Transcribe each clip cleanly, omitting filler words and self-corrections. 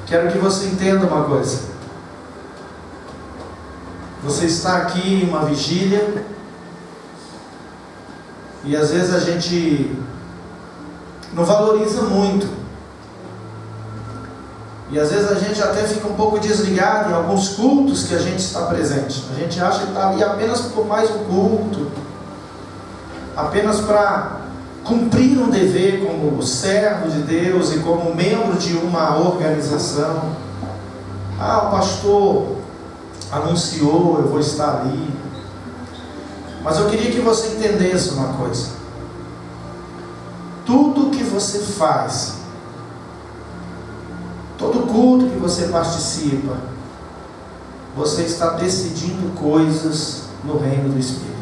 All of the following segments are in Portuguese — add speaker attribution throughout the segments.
Speaker 1: Quero que você entenda uma coisa. Você está aqui em uma vigília e às vezes a gente não valoriza muito. E às vezes a gente até fica um pouco desligado em alguns cultos que a gente está presente. A gente acha que está ali apenas por mais um culto, apenas para cumprir um dever como servo de Deus e como membro de uma organização. O pastor anunciou, eu vou estar ali. Mas eu queria que você entendesse uma coisa. Tudo que você faz, todo culto que você participa, você está decidindo coisas no reino do Espírito.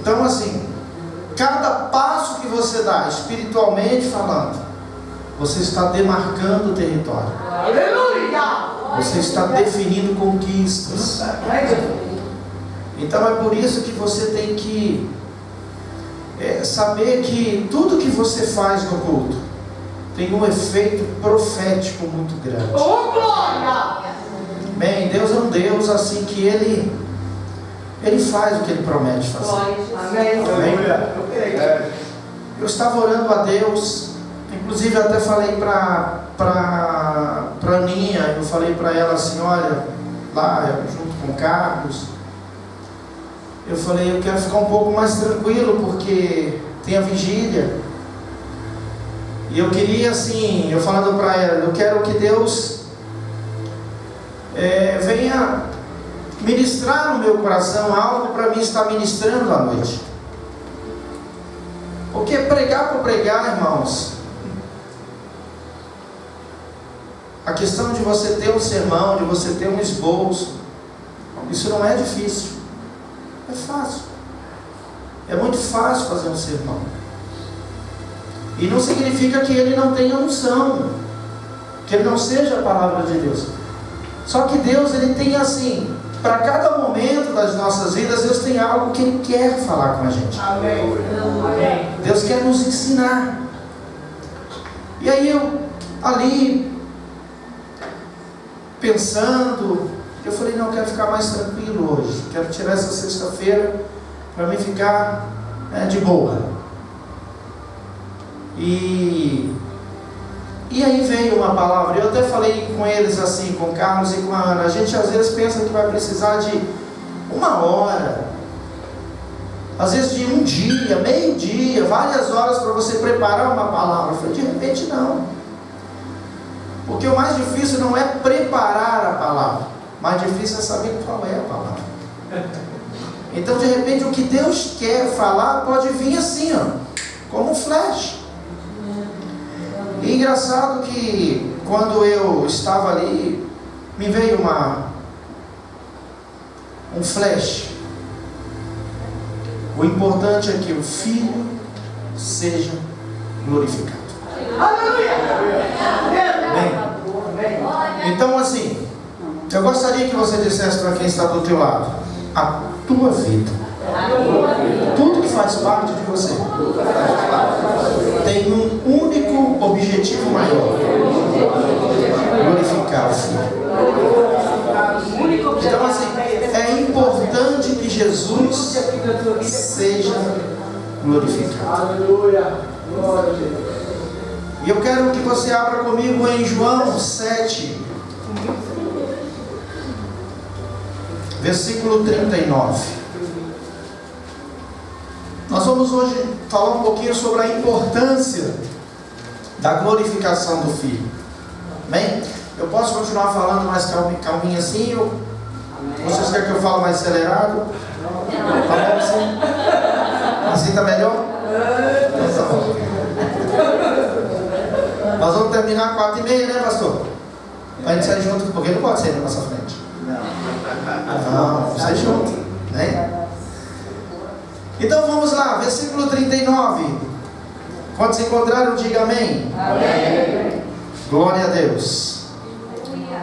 Speaker 1: Então assim, cada passo que você dá, espiritualmente falando, você está demarcando o território. Você está definindo conquistas. Então é por isso que você tem que saber que tudo que você faz no culto tem um efeito profético muito grande. Bem, Deus é um Deus assim que Ele faz o que Ele promete fazer. Amém? Eu estava orando a Deus, inclusive eu até falei para Aninha, eu falei para ela assim, olha, lá junto com o Carlos, eu falei, eu quero ficar um pouco mais tranquilo, porque tem a vigília. E eu queria assim, eu falando para ela, eu quero que Deus venha ministrar no meu coração algo para mim estar ministrando à noite. Porque pregar por pregar, irmãos, a questão de você ter um sermão, de você ter um esboço, isso não é difícil, é fácil. É muito fácil fazer um sermão. E não significa que ele não tenha unção, que ele não seja a palavra de Deus. Só que Deus, Ele tem assim, para cada momento das nossas vidas, Deus tem algo que Ele quer falar com a gente. Amém. Deus quer nos ensinar. E aí eu, ali, pensando, eu falei, não, eu quero ficar mais tranquilo hoje. Quero tirar essa sexta-feira para mim ficar de boa. E aí veio uma palavra, eu até falei com eles assim, com o Carlos e com a Ana, a gente às vezes pensa que vai precisar de 1 hora, às vezes de um dia, meio dia, várias horas para você preparar uma palavra. Eu falei, de repente não, porque o mais difícil não é preparar a palavra, o mais difícil é saber qual é a palavra. Então de repente o que Deus quer falar pode vir assim, como um flash. E engraçado que quando eu estava ali, me veio um flash. O importante é que o Filho seja glorificado. Bem, então assim, eu gostaria que você dissesse para quem está do teu lado, a tua vida, tudo que faz parte de você, tem um único objetivo maior: glorificar o Filho. Então assim, é importante que Jesus seja glorificado. E eu quero que você abra comigo em João 7, versículo 39. Nós vamos hoje falar um pouquinho sobre a importância da glorificação do Filho. Amém? Eu posso continuar falando mais calminho assim? Vocês querem que eu fale mais acelerado? Tá bom assim? Assim tá melhor? Então, tá bom. Nós vamos terminar 4h30, né, pastor? Pra gente sair junto, porque não pode ser na nossa frente. Não, sai junto, né? Então vamos lá, versículo 39. Quando se encontraram, diga amém. Amém. Glória a Deus.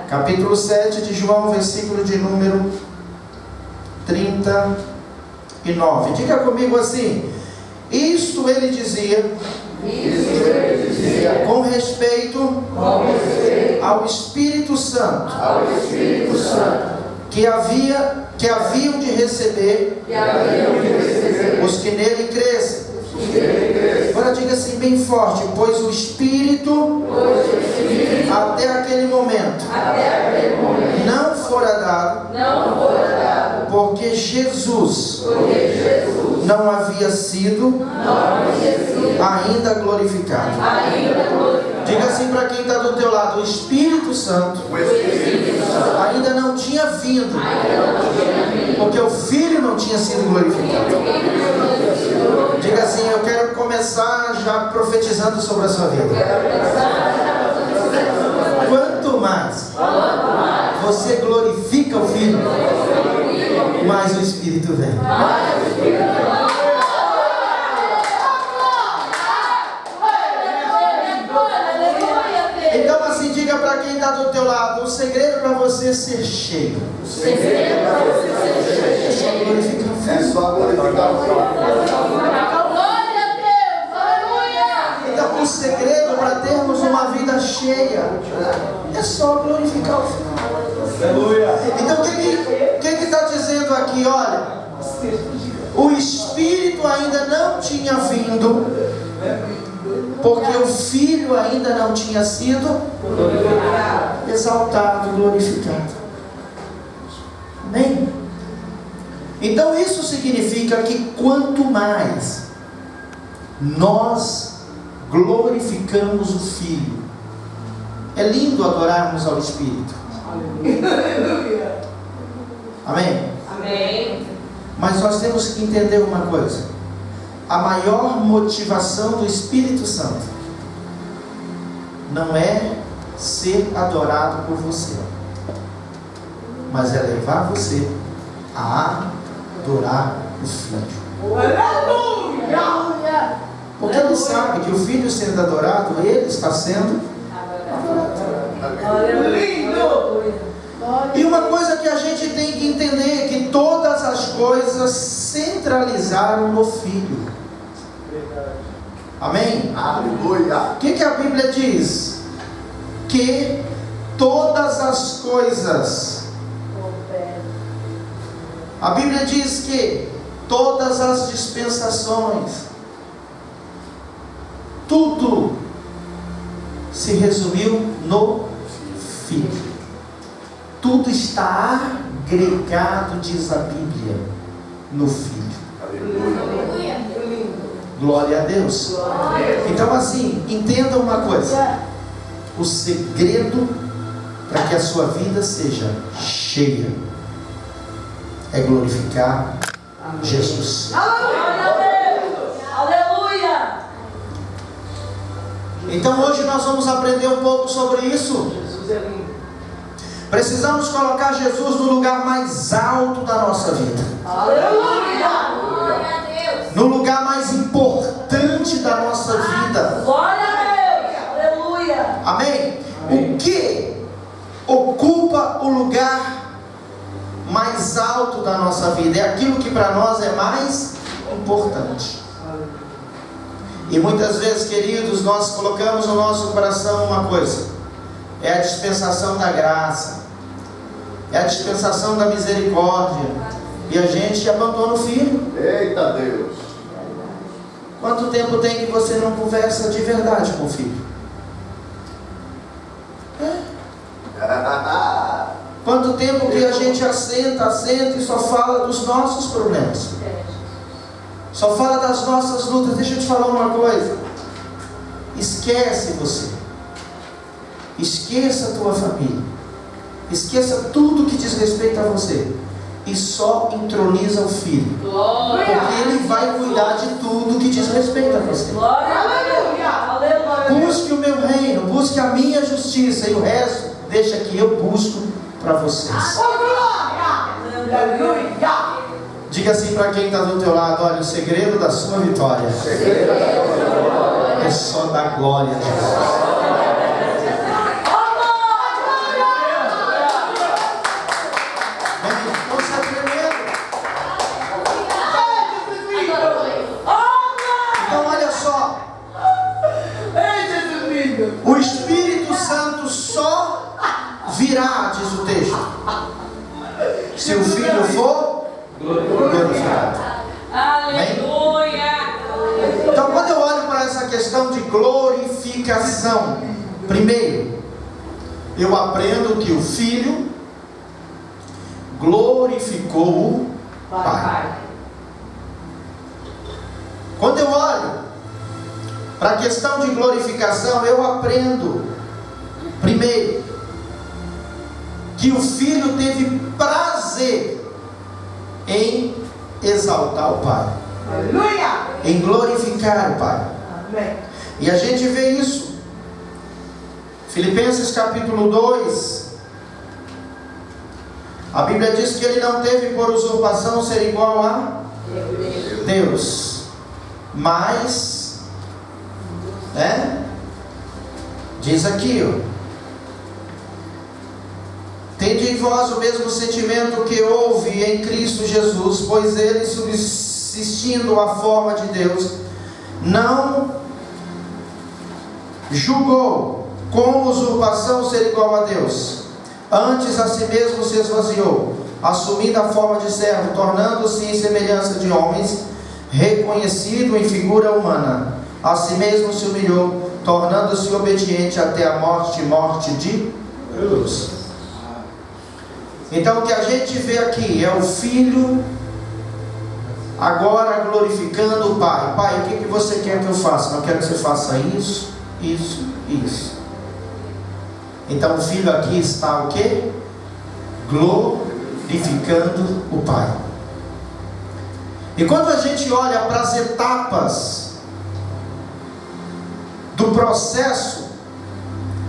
Speaker 1: Capítulo 7 de João, versículo de número 39. Diga comigo assim: isto ele dizia com respeito ao Espírito Santo, que haviam de receber os que nele crescem. Agora diga assim bem forte: pois o Espírito até aquele momento não fora dado, porque Jesus não havia sido ainda glorificado. Diga assim para quem está do teu lado: o Espírito Santo ainda não tinha vindo, porque o Filho não tinha sido glorificado. Diga assim: eu quero começar já profetizando sobre a sua vida. Quanto mais você glorifica o Filho, mais o Espírito vem. Então assim, diga para quem está do teu lado: o segredo para você ser cheio é glorificar o Filho.
Speaker 2: É só glorificar o Filho.
Speaker 1: Então o segredo para termos uma vida cheia é só glorificar o Filho. Então o que está dizendo aqui? Olha, o Espírito ainda não tinha vindo, porque o Filho ainda não tinha sido exaltado, glorificado. Amém? Então isso significa que quanto mais nós glorificamos o Filho, é lindo adorarmos ao Espírito. Amém?
Speaker 3: Amém.
Speaker 1: Mas nós temos que entender uma coisa: a maior motivação do Espírito Santo não é ser adorado por você, mas é levar você a adorar o Filho.
Speaker 3: Aleluia!
Speaker 1: Porque ele sabe que o Filho sendo adorado, ele está sendo adorado.
Speaker 3: Lindo!
Speaker 1: E uma coisa que a gente tem que entender é que todas as coisas centralizaram no Filho. Amém?
Speaker 2: Aleluia.
Speaker 1: O que a Bíblia diz? Que todas as coisas, a Bíblia diz que todas as dispensações, tudo se resumiu no Filho. Tudo está agregado, diz a Bíblia, no Filho.
Speaker 2: Aleluia.
Speaker 1: Glória a Deus. Então assim, entenda uma coisa: o segredo para que a sua vida seja cheia é glorificar Jesus.
Speaker 3: Aleluia!
Speaker 1: Então hoje nós vamos aprender um pouco sobre isso.
Speaker 3: Jesus é lindo.
Speaker 1: Precisamos colocar Jesus no lugar mais alto da nossa vida,
Speaker 3: Aleluia!
Speaker 1: no lugar mais importante da nossa vida.
Speaker 3: Glória a Deus! Aleluia!
Speaker 1: Amém? O que ocupa o lugar mais alto da nossa vida? É aquilo que para nós é mais importante. E muitas vezes, queridos, nós colocamos no nosso coração uma coisa: é a dispensação da graça, é a dispensação da misericórdia, e a gente abandona o Filho.
Speaker 2: Eita Deus.
Speaker 1: Quanto tempo tem que você não conversa de verdade com o Filho? Quanto tempo que a gente assenta e só fala dos nossos problemas, só fala das nossas lutas? Deixa eu te falar uma coisa: esquece você, esqueça a tua família, esqueça tudo que diz respeito a você, e só entroniza o Filho, porque Ele vai cuidar de tudo que diz respeito a você.
Speaker 3: Glória a Deus!
Speaker 1: Busque o meu reino, busque a minha justiça, e o resto deixa que eu busco para vocês. Diga assim para quem está do teu lado: olha, o segredo da sua vitória é só dar glória a Jesus. O Espírito Santo só virá, diz o texto, se o Filho for glorificado.
Speaker 3: Aleluia.
Speaker 1: Então, quando eu olho para essa questão de glorificação, primeiro, eu aprendo que o Filho glorificou o Pai. Quando eu olho para a questão de glorificação, eu aprendo, primeiro, que o Filho teve prazer em exaltar o Pai.
Speaker 3: Aleluia.
Speaker 1: Em glorificar o Pai.
Speaker 3: Amém.
Speaker 1: E a gente vê isso. Filipenses capítulo 2. A Bíblia diz que ele não teve por usurpação ser igual a Deus. Mas, diz aqui, tende em vós o mesmo sentimento que houve em Cristo Jesus, pois ele, subsistindo a forma de Deus, não julgou com usurpação ser igual a Deus. Antes a si mesmo se esvaziou, assumindo a forma de servo, tornando-se em semelhança de homens, reconhecido em figura humana. A si mesmo se humilhou, tornando-se obediente até a morte de cruz. Então o que a gente vê aqui é o Filho agora glorificando o Pai. Pai, o que você quer que eu faça? Não quero que você faça isso, isso, isso. Então o Filho aqui está o quê? Glorificando o Pai. E quando a gente olha para as etapas do processo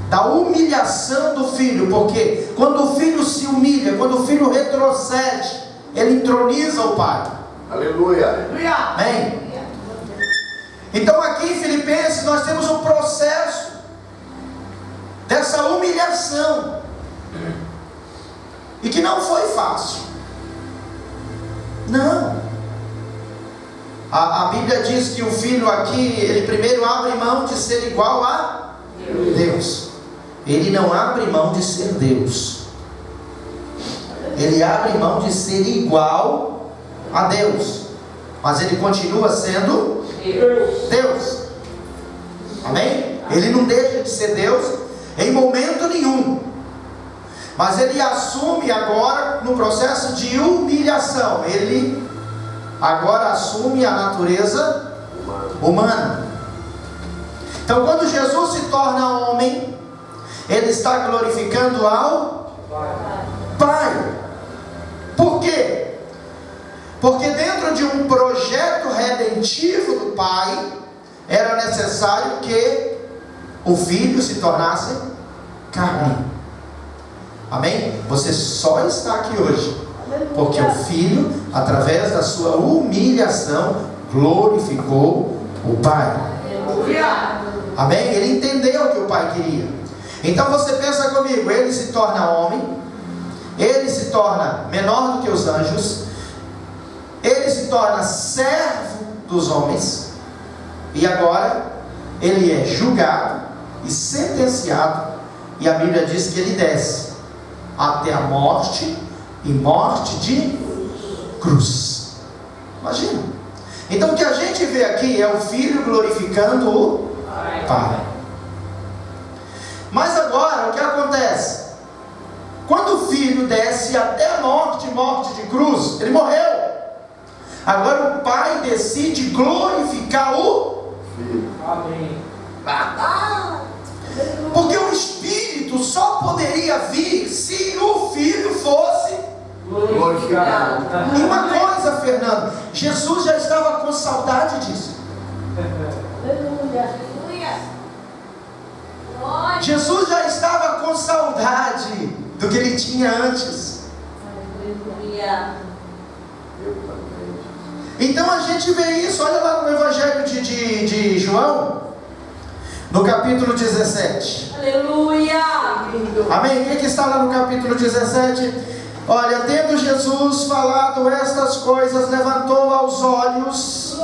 Speaker 1: da humilhação do Filho, porque quando o Filho se humilha, quando o Filho retrocede, ele entroniza o Pai.
Speaker 2: Aleluia.
Speaker 1: Amém? Então aqui em Filipenses nós temos um processo dessa humilhação, e que não foi fácil. Não. A Bíblia diz que o Filho aqui, ele primeiro abre mão de ser igual a Deus. Ele não abre mão de ser Deus. Ele abre mão de ser igual a Deus, mas ele continua sendo Deus. Amém? Ele não deixa de ser Deus em momento nenhum, mas ele assume agora no processo de humilhação. Ele agora assume a natureza humana. Então quando Jesus se torna homem, ele está glorificando ao Pai. Por quê? Porque dentro de um projeto redentivo do Pai, era necessário que o Filho se tornasse carne. Amém? Você só está aqui hoje porque o Filho, através da sua humilhação, glorificou o Pai. Amém? Ele entendeu o que o Pai queria. Então você pensa comigo, ele se torna homem, ele se torna menor do que os anjos, ele se torna servo dos homens, e agora ele é julgado e sentenciado, e a Bíblia diz que ele desce até a morte, e morte de cruz. Imagina. Então o que a gente vê aqui é o Filho glorificando o Pai. Mas agora o que acontece? Quando o Filho desce até a morte de cruz, ele morreu. Agora o Pai decide glorificar o
Speaker 2: Filho.
Speaker 3: Amém.
Speaker 1: Porque o Espírito só poderia vir se o Filho fosse
Speaker 2: Glorificado.
Speaker 1: E uma coisa, Fernando, Jesus já estava com saudade disso. Jesus já estava com saudade do que ele tinha antes. Então a gente vê isso, olha lá no Evangelho de João, no capítulo 17.
Speaker 3: Aleluia.
Speaker 1: Amém? O que está lá no capítulo 17? Olha, tendo Jesus falado estas coisas, levantou aos olhos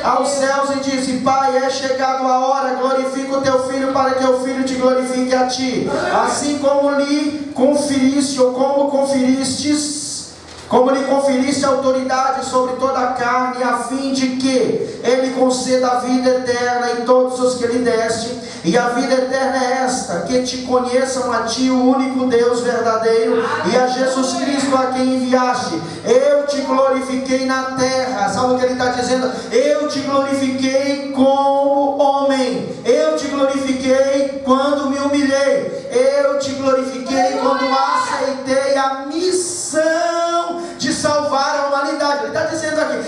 Speaker 1: aos céus e disse: Pai, é chegado a hora, glorifica o teu filho para que o filho te glorifique a ti, assim como lhe conferiste, ou como lhe conferiste autoridade sobre toda a carne, a fim de que ele conceda a vida eterna em todos os que lhe deste. E a vida eterna é esta: que te conheçam a ti, o único Deus verdadeiro, e a Jesus Cristo a quem enviaste. Eu te glorifiquei na terra. Sabe o que ele está dizendo? Eu te glorifiquei como homem. Eu te glorifiquei quando me humilhei. Eu te glorifiquei quando aceitei a missão de salvar a humanidade. Ele está dizendo aqui: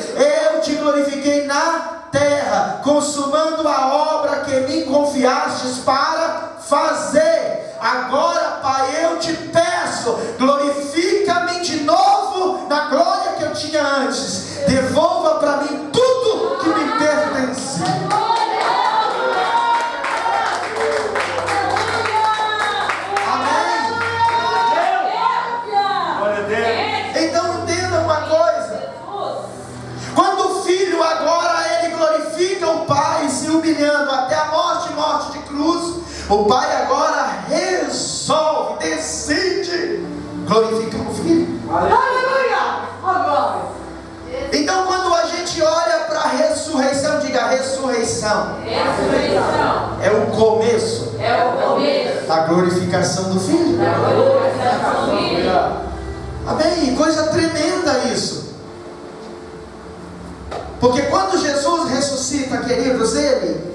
Speaker 1: eu te glorifiquei na terra, consumando a obra que me confiastes para fazer. Agora, Pai, eu te peço, glorifica-me de novo na glória que eu tinha antes. Devolva para mim tudo que me pertencia. Humilhando até a morte de cruz, o Pai agora resolve, decide glorificar o Filho. Aleluia! Então, quando a gente olha para a ressurreição, diga: ressurreição. É o começo da glorificação do Filho. Amém? Coisa tremenda isso. Porque quando Jesus ressuscita, queridos, ele,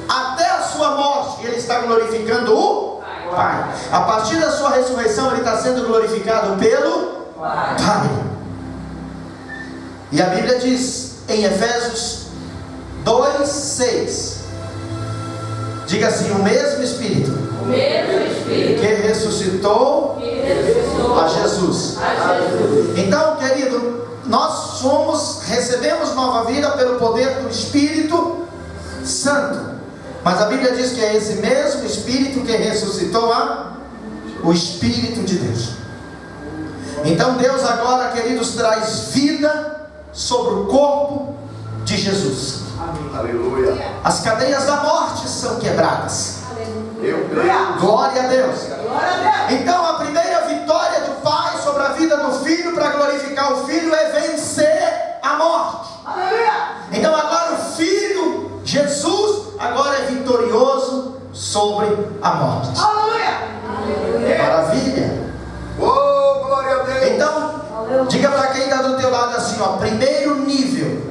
Speaker 1: até a sua morte, ele está glorificando o Pai. A partir da sua ressurreição, ele está sendo glorificado pelo Pai. E a Bíblia diz em Efésios 2:6, diga assim: o mesmo Espírito que ressuscitou a Jesus. Então, querido, nós recebemos nova vida pelo poder do Espírito Santo. Mas a Bíblia diz que é esse mesmo Espírito que ressuscitou o Espírito de Deus. Então Deus agora, queridos, traz vida sobre o corpo de Jesus.
Speaker 2: Aleluia.
Speaker 1: As cadeias da morte são quebradas. Glória a Deus. Então a primeira vitória do Pai sobre a vida do Filho para glorificar o Filho é vencer a morte. Então agora o Filho, Jesus, agora é vitorioso sobre a morte. Maravilha.
Speaker 2: Oh, glória a Deus.
Speaker 1: Então, diga para quem está do teu lado assim, ó: primeiro nível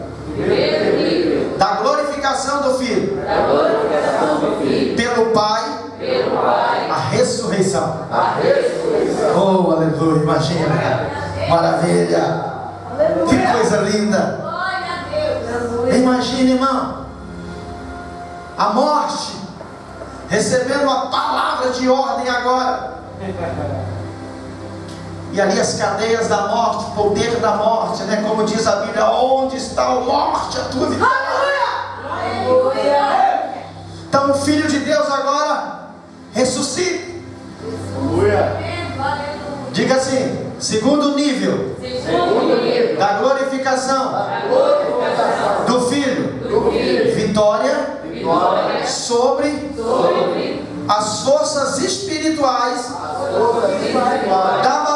Speaker 1: da glorificação do Filho, pelo Pai, a ressurreição. Oh, aleluia, imagina, maravilha, que coisa linda. Imagina, irmão, a morte recebendo a palavra de ordem agora. E ali as cadeias da morte, o poder da morte, né? Como diz a Bíblia: onde está a morte, a tua vitória? Aleluia! Então o Filho de Deus agora ressuscita. Aleluia! Diga assim: segundo nível da glorificação do Filho, vitória sobre as forças espirituais da